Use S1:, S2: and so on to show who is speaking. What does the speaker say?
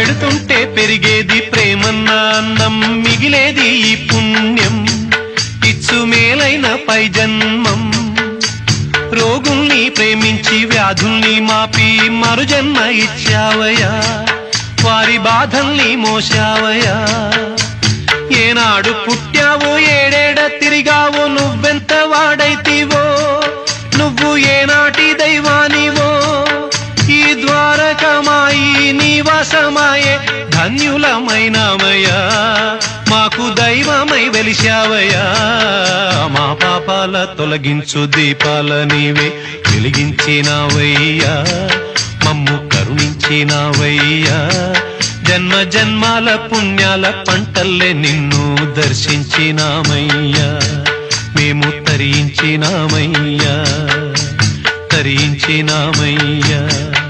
S1: పెడుతుంటే పెరిగేది ప్రేమన్న అన్నం, మిగిలేది ఈ పుణ్యం ఇచ్చు మేలైన పై జన్మం. రోగుల్ని ప్రేమించి వ్యాధుల్ని మాపి మరు జన్మ ఇచ్చావయ్యా, వారి బాధల్ని మోసావయ్యా. ఏనాడు పుట్టావో ఏడేడ తిరిగావో, నువ్వెంత వాడైతివో, నువ్వు ఏనాటి దైవానివో. ఈ ద్వారకమాయి నివాసమాయే ధన్యులమైనమయ్యా, మాకు దైవమై వెలిశావయ్యా. మా పాపాల తొలగించు దీపాల నీవే వెలిగించినావయ్యా, మమ్ము కరుణించినావయ్యా. జన్మ జన్మాల పుణ్యాల పంటల్లే నిన్ను దర్శించినామయ్యా, మేము తరించినామయ్యా, తరించినామయ్యా.